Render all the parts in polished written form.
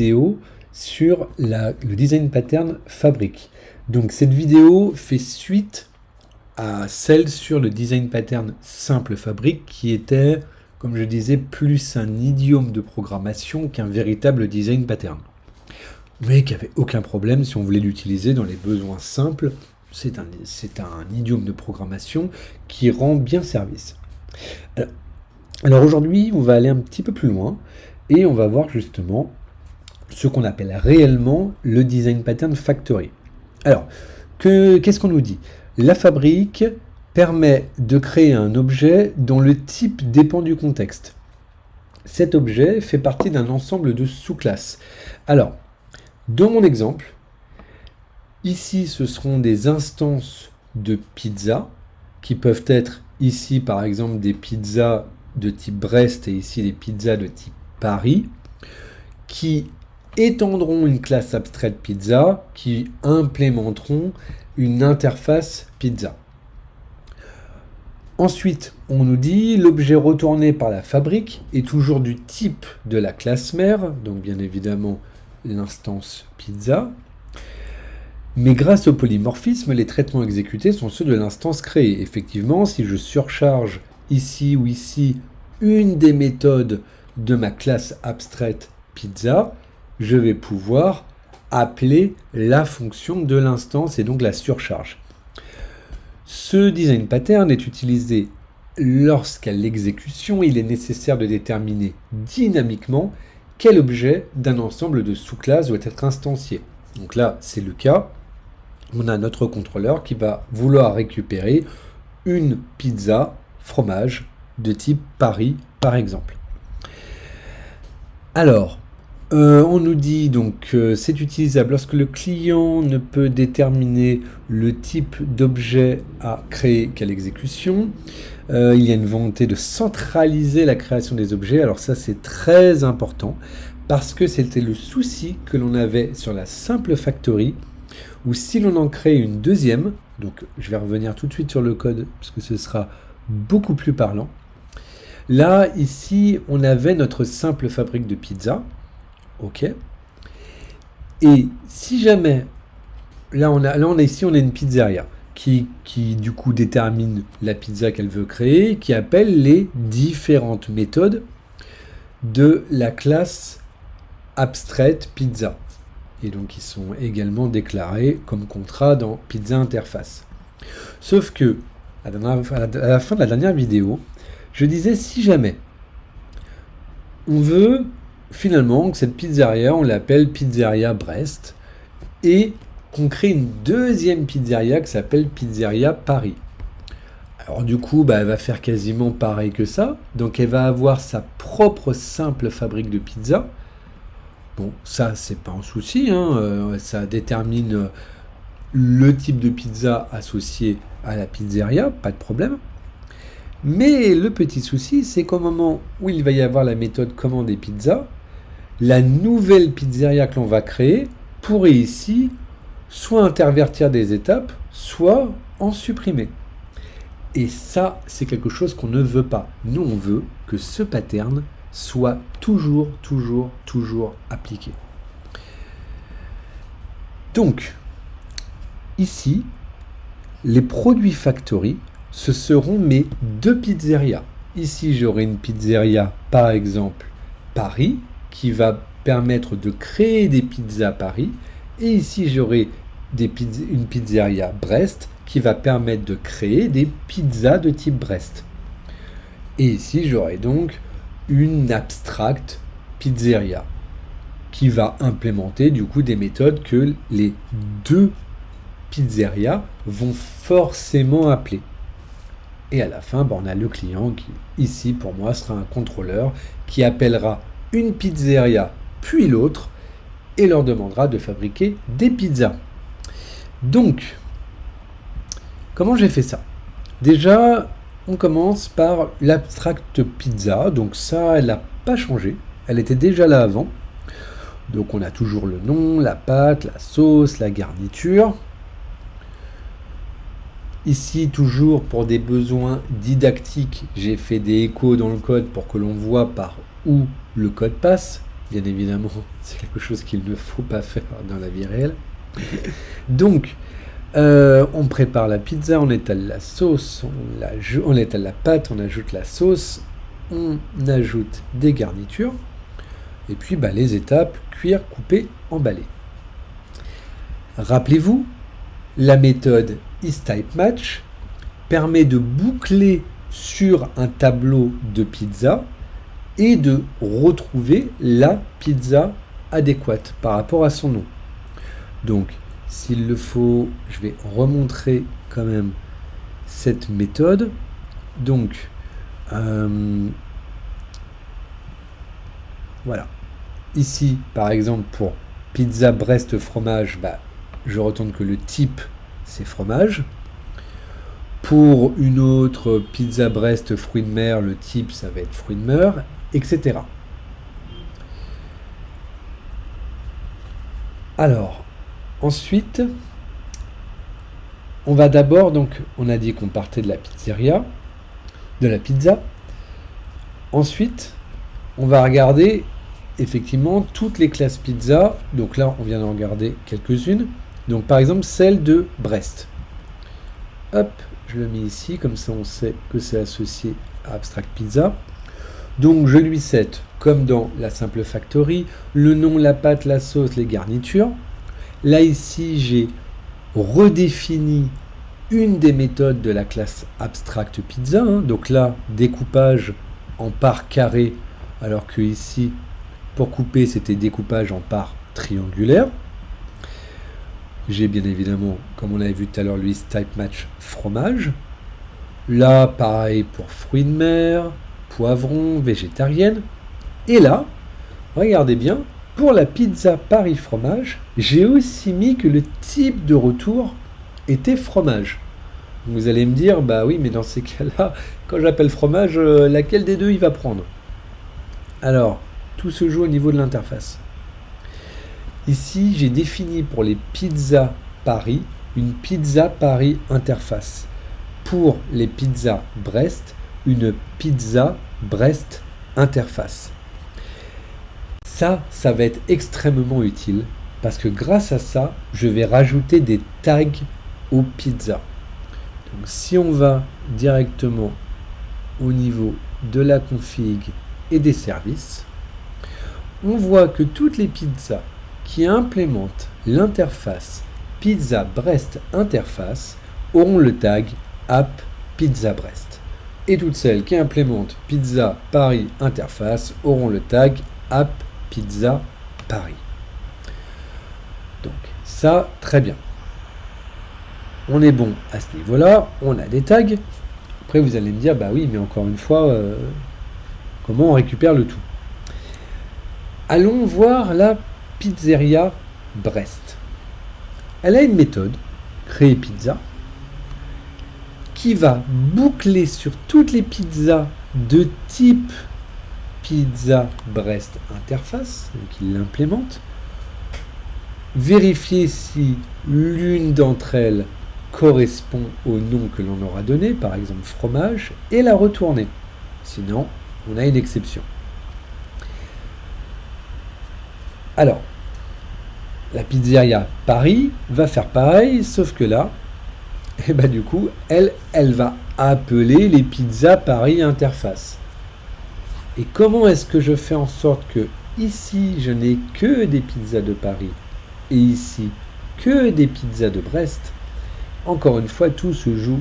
Vidéo sur le design pattern fabrique. Donc cette vidéo fait suite à celle sur le design pattern simple fabrique qui était, comme je disais, plus un idiome de programmation qu'un véritable design pattern. Mais qui n'avait aucun problème si on voulait l'utiliser dans les besoins simples. C'est un idiome de programmation qui rend bien service. Alors aujourd'hui, on va aller un petit peu plus loin et on va voir justement ce qu'on appelle réellement le design pattern factory. Alors, qu'est-ce qu'on nous dit? La fabrique permet de créer un objet dont le type dépend du contexte. Cet objet fait partie d'un ensemble de sous-classes. Alors, dans mon exemple, ici ce seront des instances de pizza qui peuvent être ici par exemple des pizzas de type Brest et ici des pizzas de type Paris qui étendront une classe abstraite pizza qui implémenteront une interface pizza. Ensuite, on nous dit l'objet retourné par la fabrique est toujours du type de la classe mère, donc bien évidemment l'instance pizza. Mais grâce au polymorphisme, les traitements exécutés sont ceux de l'instance créée. Effectivement, si je surcharge ici ou ici une des méthodes de ma classe abstraite pizza, je vais pouvoir appeler la fonction de l'instance et donc la surcharge. Ce design pattern est utilisé lorsqu'à l'exécution, il est nécessaire de déterminer dynamiquement quel objet d'un ensemble de sous-classes doit être instancié. Donc là, c'est le cas. On a notre contrôleur qui va vouloir récupérer une pizza fromage de type Paris, par exemple. Alors, on nous dit donc c'est utilisable lorsque le client ne peut déterminer le type d'objet à créer qu'à l'exécution. Il y a une volonté de centraliser la création des objets. Alors ça, c'est très important parce que c'était le souci que l'on avait sur la simple factory où si l'on en crée une deuxième, donc je vais revenir tout de suite sur le code parce que ce sera beaucoup plus parlant. Là, ici, on avait notre simple fabrique de pizza. OK. Et si jamais, là on a une pizzeria qui du coup détermine la pizza qu'elle veut créer, qui appelle les différentes méthodes de la classe abstraite pizza. Et donc ils sont également déclarés comme contrat dans Pizza Interface. Sauf que, à la fin de la dernière vidéo, je disais si jamais on veut finalement que cette pizzeria, on l'appelle Pizzeria Brest, et qu'on crée une deuxième pizzeria qui s'appelle Pizzeria Paris. Alors du coup, elle va faire quasiment pareil que ça, donc elle va avoir sa propre simple fabrique de pizza. Bon, ça, c'est pas un souci, ça détermine le type de pizza associé à la pizzeria, pas de problème. Mais le petit souci, c'est qu'au moment où il va y avoir la méthode commander pizza, la nouvelle pizzeria que l'on va créer pourrait ici soit intervertir des étapes, soit en supprimer. Et ça, c'est quelque chose qu'on ne veut pas. Nous, on veut que ce pattern soit toujours appliqué. Donc, ici, les produits factory, ce seront mes deux pizzerias. Ici, j'aurai une pizzeria, par exemple, Paris, qui va permettre de créer des pizzas à Paris. Et ici, j'aurai une pizzeria Brest qui va permettre de créer des pizzas de type Brest. Et ici, j'aurai donc une abstract pizzeria qui va implémenter du coup des méthodes que les deux pizzerias vont forcément appeler. Et à la fin, on a le client qui, ici, pour moi, sera un contrôleur qui appellera une pizzeria, puis l'autre, et leur demandera de fabriquer des pizzas. Donc, comment j'ai fait ça? Déjà, on commence par l'abstract pizza. Donc ça, elle n'a pas changé. Elle était déjà là avant. Donc on a toujours le nom, la pâte, la sauce, la garniture. Ici, toujours pour des besoins didactiques, j'ai fait des échos dans le code pour que l'on voit par où le code passe. Bien évidemment, c'est quelque chose qu'il ne faut pas faire dans la vie réelle. Donc, on prépare la pizza, on étale la sauce, on étale la pâte, on ajoute la sauce, on ajoute des garnitures, et puis les étapes, cuire, couper, emballer. Rappelez-vous, la méthode IsTypeMatch permet de boucler sur un tableau de pizza et de retrouver la pizza adéquate par rapport à son nom. Donc, s'il le faut, je vais remontrer quand même cette méthode. Donc, voilà. Ici, par exemple, pour pizza Brest fromage, je retourne que le type, c'est fromage. Pour une autre pizza Brest fruits de mer, le type, ça va être fruits de mer, etc. Alors, ensuite, on va d'abord, donc, on a dit qu'on partait de la pizzeria, de la pizza. Ensuite, on va regarder effectivement toutes les classes pizza. Donc là, on vient d'en regarder quelques-unes. Donc par exemple, celle de Brest. Hop, je le mets ici, comme ça on sait que c'est associé à Abstract Pizza. Donc je lui set, comme dans la simple factory, le nom, la pâte, la sauce, les garnitures. Là ici, j'ai redéfini une des méthodes de la classe Abstract Pizza. Donc là, découpage en parts carrées, alors que ici, pour couper, c'était découpage en parts triangulaires. J'ai bien évidemment, comme on l'avait vu tout à l'heure, lui, IsTypeMatch fromage. Là, pareil pour fruits de mer, poivron, végétarienne. Et là, regardez bien, pour la pizza Paris fromage, j'ai aussi mis que le type de retour était fromage. Vous allez me dire, oui, mais dans ces cas-là, quand j'appelle fromage, laquelle des deux il va prendre? Alors, tout se joue au niveau de l'interface. Ici, j'ai défini pour les pizzas Paris une pizza Paris interface. Pour les pizzas Brest, une pizza Brest interface. Ça va être extrêmement utile parce que grâce à ça, je vais rajouter des tags aux pizzas. Donc, si on va directement au niveau de la config et des services, on voit que toutes les pizzas qui implémentent l'interface Pizza Brest Interface auront le tag App Pizza Brest. Et toutes celles qui implémentent Pizza Paris Interface auront le tag App Pizza Paris. Donc ça, très bien. On est bon à ce niveau-là, on a des tags. Après, vous allez me dire, oui, mais encore une fois, comment on récupère le tout? Allons voir la pizzeria Brest. Elle a une méthode, créer pizza, qui va boucler sur toutes les pizzas de type Pizza Brest Interface, donc il l'implémente, vérifier si l'une d'entre elles correspond au nom que l'on aura donné, par exemple fromage, et la retourner. Sinon, on a une exception. Alors, la pizzeria Paris va faire pareil, sauf que là, du coup, elle va appeler les pizzas Paris Interface. Et comment est-ce que je fais en sorte que ici, je n'ai que des pizzas de Paris et ici, que des pizzas de Brest? Encore une fois, tout se joue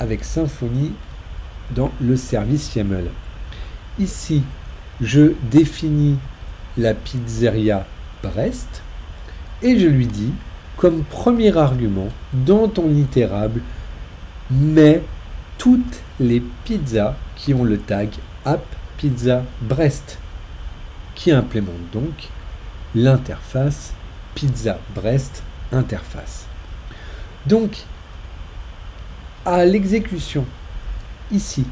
avec Symfony dans le service YAML. Ici, je définis la pizzeria Brest et je lui dis, comme premier argument, dans ton itérable, mets toutes les pizzas qui ont le tag App Pizza Brest, qui implémente donc l'interface Pizza Brest Interface. Donc, à l'exécution, ici,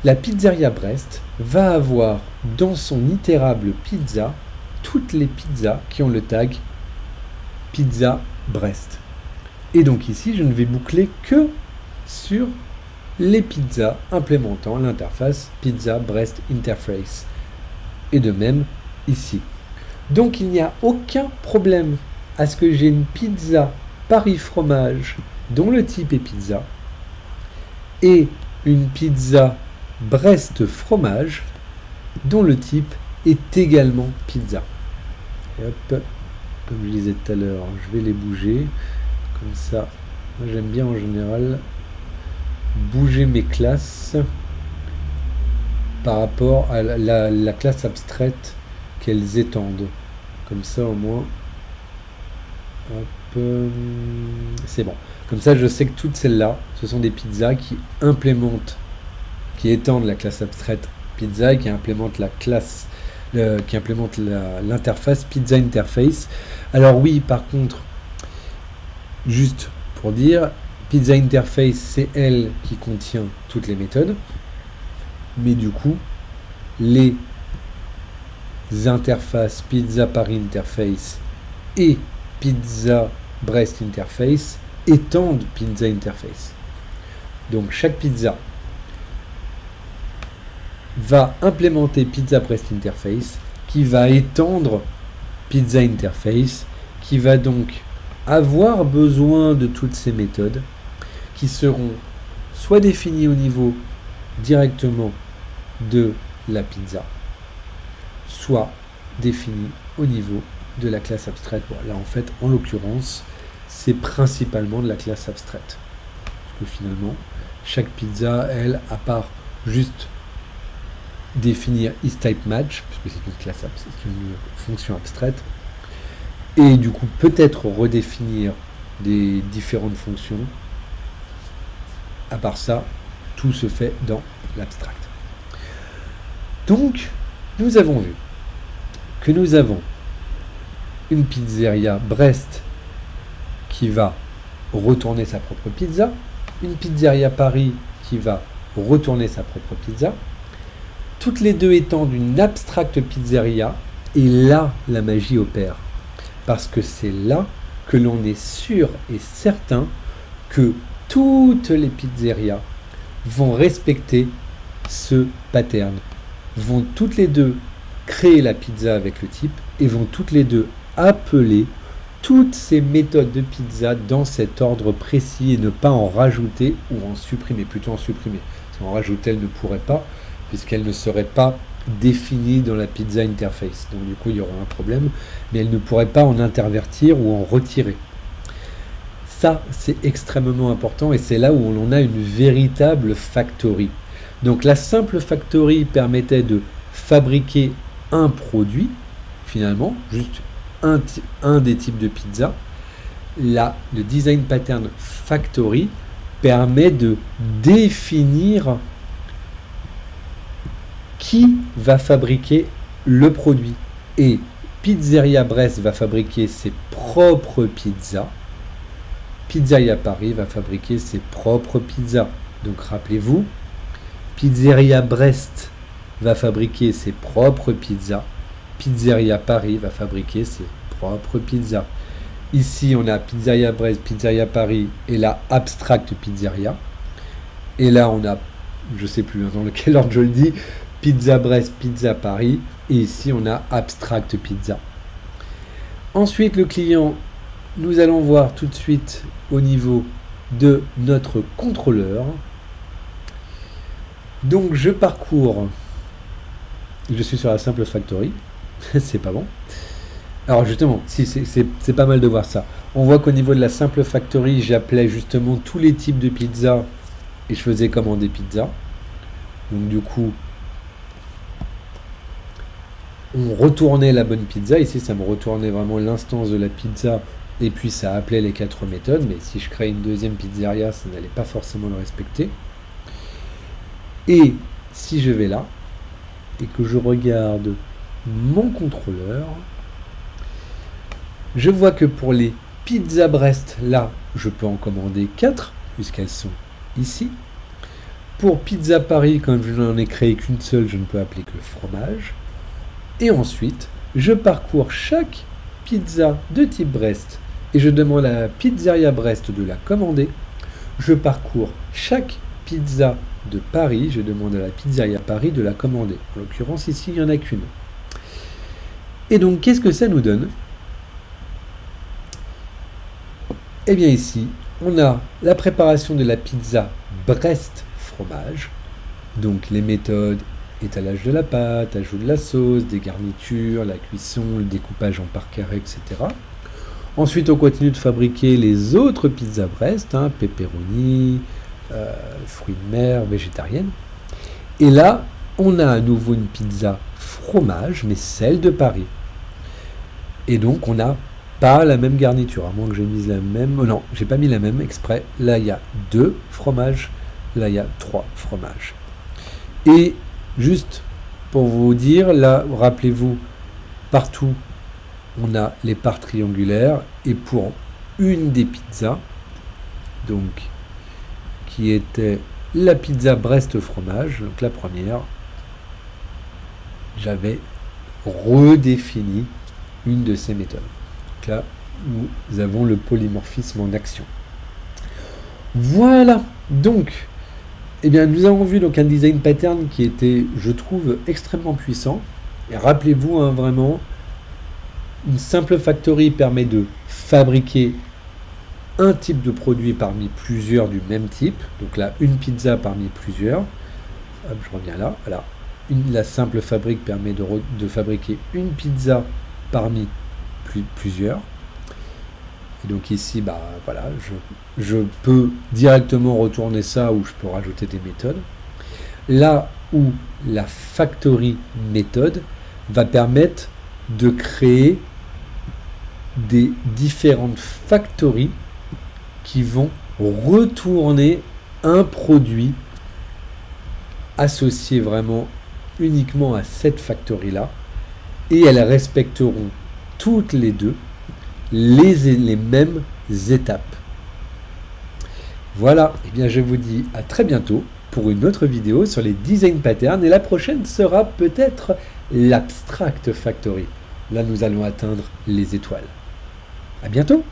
la pizzeria Brest va avoir dans son itérable pizza toutes les pizzas qui ont le tag Pizza Brest. Et donc ici, je ne vais boucler que sur les pizzas implémentant l'interface Pizza Brest Interface. et de même ici. Donc il n'y a aucun problème à ce que j'ai une pizza Paris fromage dont le type est pizza et une pizza Brest fromage dont le type est également pizza. Et hop, comme je disais tout à l'heure, je vais les bouger comme ça. Moi j'aime bien en général bouger mes classes par rapport à la classe abstraite qu'elles étendent. Comme ça au moins, hop, c'est bon. Comme ça je sais que toutes celles-là, ce sont des pizzas qui implémentent, qui étendent la classe abstraite pizza et qui implémentent la classe, qui implémentent l'interface pizza interface. Alors oui, par contre, juste pour dire, pizza interface c'est elle qui contient toutes les méthodes, mais du coup les interfaces pizza Paris interface et pizza Brest interface étendent pizza interface. Donc chaque pizza va implémenter pizza Brest interface qui va étendre pizza interface, qui va donc avoir besoin de toutes ces méthodes qui seront soit définies au niveau directement de la pizza, soit définies au niveau de la classe abstraite. Bon, là en fait, en l'occurrence, c'est principalement de la classe abstraite. Parce que finalement, chaque pizza, elle, à part juste définir isTypeMatch, puisque c'est une classe, c'est une fonction abstraite, et du coup peut-être redéfinir des différentes fonctions. À part ça, tout se fait dans l'abstract. Donc, nous avons vu que nous avons une pizzeria Brest qui va retourner sa propre pizza, une pizzeria Paris qui va retourner sa propre pizza, toutes les deux étant d'une abstract pizzeria, et là, la magie opère. Parce que c'est là que l'on est sûr et certain que toutes les pizzerias vont respecter ce pattern, vont toutes les deux créer la pizza avec le type et vont toutes les deux appeler toutes ces méthodes de pizza dans cet ordre précis et ne pas en rajouter ou en supprimer, plutôt en supprimer. Si on rajoutait, elle ne pourrait pas, puisqu'elle ne serait pas définie dans la pizza interface. Donc du coup, il y aura un problème, mais elle ne pourrait pas en intervertir ou en retirer. Ça, c'est extrêmement important et c'est là où on a une véritable factory. Donc la simple factory permettait de fabriquer un produit, finalement, juste un des types de pizza. Là, le design pattern factory permet de définir qui va fabriquer le produit. Et Pizzeria Brest va fabriquer ses propres pizzas. Pizzeria Paris va fabriquer ses propres pizzas. Donc rappelez-vous, Pizzeria Brest va fabriquer ses propres pizzas. Pizzeria Paris va fabriquer ses propres pizzas. Ici, on a Pizzeria Brest, Pizzeria Paris et la Abstract Pizzeria. Et là, on a, je ne sais plus dans lequel ordre je le dis, Pizza Brest, Pizza Paris. Et ici, on a Abstract Pizza. Ensuite, le client, nous allons voir tout de suite au niveau de notre contrôleur. Donc, je parcours. Je suis sur la simple factory. C'est pas bon. Alors justement, si c'est pas mal de voir ça. On voit qu'au niveau de la simple factory, j'appelais justement tous les types de pizzas et je faisais commander pizza. Donc du coup, on retournait la bonne pizza. Ici, ça me retournait vraiment l'instance de la pizza et puis ça appelait les 4 méthodes. Mais si je crée une deuxième pizzeria, ça n'allait pas forcément le respecter. Et si je vais là et que je regarde mon contrôleur, je vois que pour les pizzas Brest, là, je peux en commander 4, puisqu'elles sont ici. Pour Pizza Paris, comme je n'en ai créé qu'une seule, je ne peux appeler que fromage. Et ensuite, je parcours chaque pizza de type Brest et je demande à la Pizzeria Brest de la commander. Je parcours chaque pizza de Paris, je demande à la Pizzeria Paris de la commander. En l'occurrence, ici, il n'y en a qu'une. Et donc, qu'est-ce que ça nous donne? Eh bien ici, on a la préparation de la pizza Brest fromage. Donc les méthodes, étalage de la pâte, ajout de la sauce, des garnitures, la cuisson, le découpage en parts carrées, etc. Ensuite, on continue de fabriquer les autres pizzas Brest, pepperoni, fruits de mer, végétarienne. Et là, on a à nouveau une pizza fromage, mais celle de Paris. Et donc, on n'a pas la même garniture, à moins que j'ai mis la même. Non, j'ai pas mis la même exprès. Là, il y a 2 fromages. Là, il y a 3 fromages. Et juste pour vous dire, là, rappelez-vous, partout, on a les parts triangulaires. Et pour une des pizzas, donc, qui était la pizza Brest fromage, donc la première, j'avais redéfini une de ces méthodes. Donc là, nous avons le polymorphisme en action. Voilà, donc, eh bien, nous avons vu donc un design pattern qui était, je trouve, extrêmement puissant. Et rappelez-vous, vraiment, une simple factory permet de fabriquer un type de produit parmi plusieurs du même type. Donc là, une pizza parmi plusieurs. Hop, je reviens là. Voilà. La simple fabrique permet de fabriquer une pizza parmi plusieurs. Et donc ici, voilà, je peux directement retourner ça ou je peux rajouter des méthodes. Là où la factory méthode va permettre de créer des différentes factories qui vont retourner un produit associé vraiment uniquement à cette factory-là, et elles respecteront toutes les deux les mêmes étapes. Voilà, et bien je vous dis à très bientôt pour une autre vidéo sur les design patterns, et la prochaine sera peut-être l'abstract factory. Là, nous allons atteindre les étoiles. À bientôt!